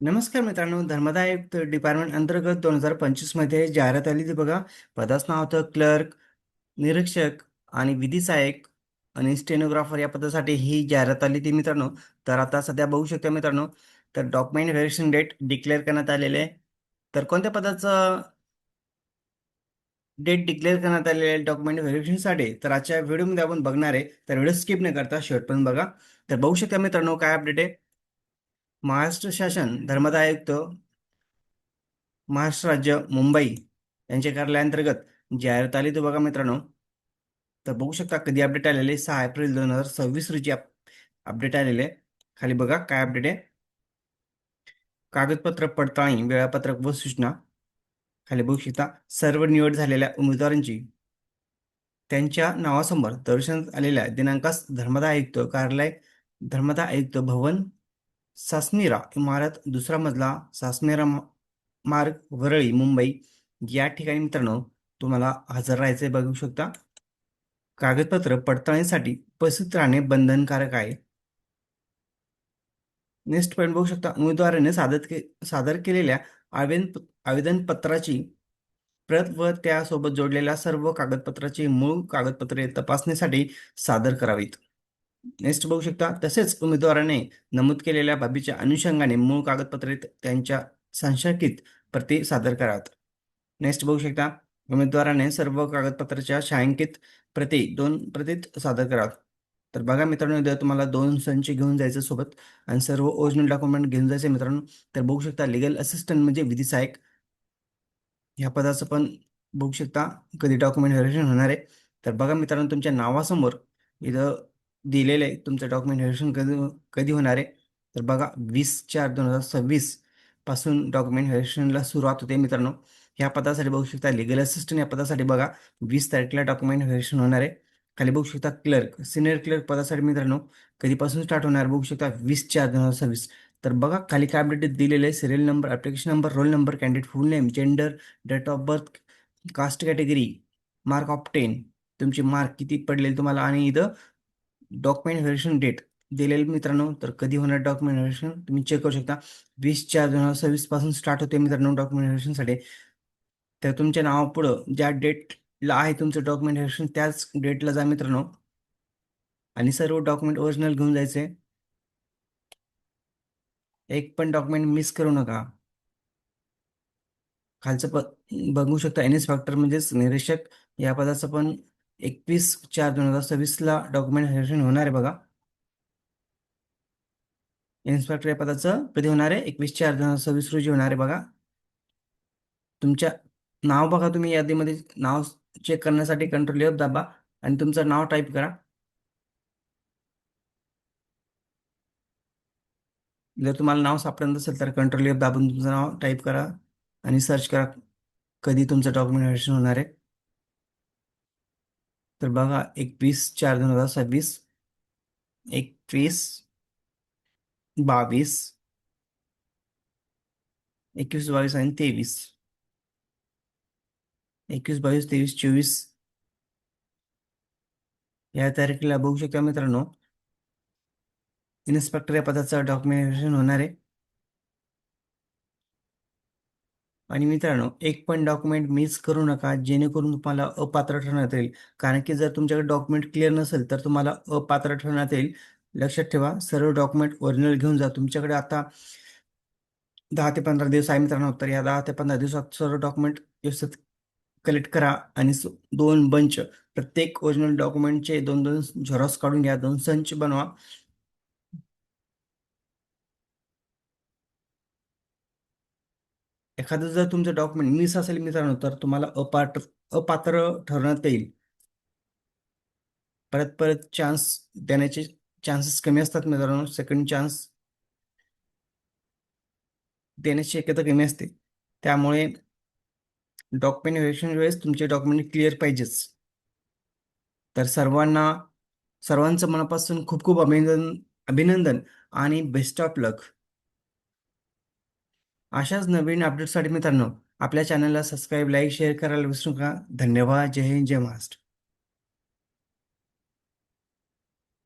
नमस्कार मित्रांनो, धर्मादाय आयुक्त डिपार्टमेंट अंतर्गत 2025 मध्ये जाहिरात आली ती बघा. पदाचं नाव होतं क्लर्क, निरीक्षक आणि विधी सहाय्यक आणि स्टेनोग्राफर या पदासाठी ही जाहिरात आली ती मित्रांनो. तर आता सध्या बघू शकता मित्रांनो, तर डॉक्युमेंट व्हेरिफिकेशन डेट डिक्लेअर करण्यात आलेले आहे. तर कोणत्या पदाचं डेट डिक्लेअर करण्यात आलेले आहे डॉक्युमेंट व्हेरिफिकेशनसाठी, तर आजच्या व्हिडिओमध्ये आपण बघणार आहे. तर व्हिडिओ स्किप न करता शेवटपर्यंत बघा. तर बघू शकता मित्रांनो काय अपडेट आहे. महाराष्ट्र शासन धर्मादाय आयुक्त महाराष्ट्र राज्य मुंबई यांच्या कार्यालयाअंतर्गत जाहिरात आली तर बघा मित्रांनो. तर बघू शकता कधी अपडेट आलेले 6 एप्रिल 2026 रोजी अपडेट आलेले. खाली बघा काय अपडेट आहे. कागदपत्र पडताळणी वेळापत्रक व सूचना. खाली बघू शकता सर्व निवड झालेल्या उमेदवारांची त्यांच्या नावासमोर दर्शनात आलेल्या दिनांकास धर्मादाय आयुक्त कार्यालय, धर्मादाय आयुक्त भवन, सासमिरा इमारत, दुसरा मजला, सासमिरा मार्ग, वरळी, मुंबई या ठिकाणी मित्रांनो तुम्हाला हजर राहायचे. बघू शकता कागदपत्र पडताळणीसाठी उपस्थित राहणे बंधनकारक आहे. नेक्स्ट पॉईंट बघू शकता उमेदवाराने सादर केलेल्या आवेदन पत्राची प्रत व त्यासोबत जोडलेल्या सर्व कागदपत्राची मूळ कागदपत्रे तपासणीसाठी सादर करावीत. नेक्स्ट बघू शकता तसेच उमेदवाराने नमूद केलेल्या बाबीच्या अनुषंगाने मूळ कागदपत्रे त्यांच्या संशयित प्रती सादर कराव्यात. नेक्स्ट बघू शकता उमेदवाराने सर्व कागदपत्राच्या छायांकित प्रती 2 प्रतीत सादर कराव्यात. तर बघा मित्रांनो, उद्या तुम्हाला 2 संच घेऊन जायचं सोबत आणि सर्व ओरिजिनल डॉक्युमेंट घेऊन जायचे मित्रांनो. तर बघू शकता लिगल असिस्टंट म्हणजे विधी सहाय्यक ह्या पदाचं पण बघू शकता कधी डॉक्युमेंट व्हेरिफिकेशन होणार आहे. तर बघा मित्रांनो तुमच्या नावासमोर इथं दिलेलं आहे तुमचं डॉक्युमेंट व्हेरिफिकेशन कधी कधी होणार आहे. तर बघा 20/4/2026 पासून डॉक्युमेंट व्हेरिफिकेशनला सुरुवात होते मित्रांनो. ह्या पदासाठी बघू शकता लिगल असिस्टंट या पदासाठी बघा 20 तारखेला डॉक्युमेंट व्हेरिफिकेशन होणार आहे. खाली बघू शकता क्लर्क सिनियर क्लर्क पदासाठी मित्रांनो कधीपासून स्टार्ट होणार बघू शकता 20/4/2026. तर बघा खाली काय अपडेट दिलेले आहे. Serial number, application number, roll number, candidate full name, gender, date of birth, caste category, mark of 10, तुमचे मार्क किती पडले तुम्हाला आणि इथं डॉक्युमेंट व्हेरिफिकेशन डेट दिलेली मित्रांनो. तर कधी होणार डॉक्युमेंट व्हेरिफिकेशन तुम्ही चेक करू शकता. 20/4/2026 पासून स्टार्ट होते मित्रांनो डॉक्युमेंट व्हेरिफिकेशनसाठी. तर तुमच्या नावापुढं ज्या डेटला आहे तुमचं डॉक्युमेंट व्हेरिफिकेशन त्याच डेटला जा मित्रांनो आणि सर्व डॉक्युमेंट ओरिजिनल घेऊन जायचे. एक पण डॉक्युमेंट मिस करू नका. खालचं बघू शकता इन्स्पेक्टर म्हणजेच निरीक्षक या पदाचं पण 21/4/2026 डॉक्युमेंट व्हेरिफिकेशन होणार आहे बघा. इन्स्पेक्टर या पदाचं कधी होणार आहे 21/4/2026 रोजी होणार आहे बघा. तुमच्या नाव बघा तुम्ही यादीमध्ये नाव चेक करण्यासाठी कंट्रोल F दाबा आणि तुमचं नाव टाईप करा. जर तुम्हाला नाव सापडत नसेल तर कंट्रोल F दाबून तुमचं नाव टाईप करा आणि सर्च करा कधी तुमचं डॉक्युमेंट व्हेरिफिकेशन होणार आहे. तर बघा 21/4/2026, 21/22, 21/22 आणि 23, 21/22, 23, 24 या तारखेला बघू शकता मित्रांनो इन्स्पेक्टर या पदाचं डॉक्युमेंट व्हेरिफिकेशन होणार आहे. आणि मित्रांनो एक पण डॉक्युमेंट मिस करू नका जेणेकरून तुम्हाला अपात्र ठरवण्यात येईल. कारण की जर तुमच्याकडे डॉक्युमेंट क्लिअर नसेल तर तुम्हाला अपात्र ठरवण्यात येईल. लक्षात ठेवा सर्व डॉक्युमेंट ओरिजिनल घेऊन जा. तुमच्याकडे आता 10 ते 15 दिवस आहे मित्रांनो. तर या 10 ते 15 दिवसात सर्व डॉक्युमेंट व्यवस्थित कलेक्ट करा आणि 2 बंच प्रत्येक ओरिजिनल डॉक्युमेंटचे 2-2 झेरॉक्स काढून घ्या. 2 संच बनवा. एखादं जर तुमचं डॉक्युमेंट मिस असेल मित्रांनो तर तुम्हाला अपात्र ठरवण्यात येईल. परत परत चान्स देण्याचे चान्सेस कमी असतात मित्रांनो. सेकंड चान्स देण्याची शक्यता कमी असते. त्यामुळे डॉक्युमेंट व्हेरिफिकेशन वेळेस तुमचे डॉक्युमेंट क्लिअर पाहिजेच. तर सर्वांचं मनापासून खूप खूप अभिनंदन अभिनंदन आणि बेस्ट ऑफ लक. अशाच नवीन अपडेटसाठी मित्रांनो आपल्या चॅनलला सबस्क्राईब, लाईक, शेअर करायला विसरू नका. धन्यवाद. जय हिंद, जय महाराष्ट्र.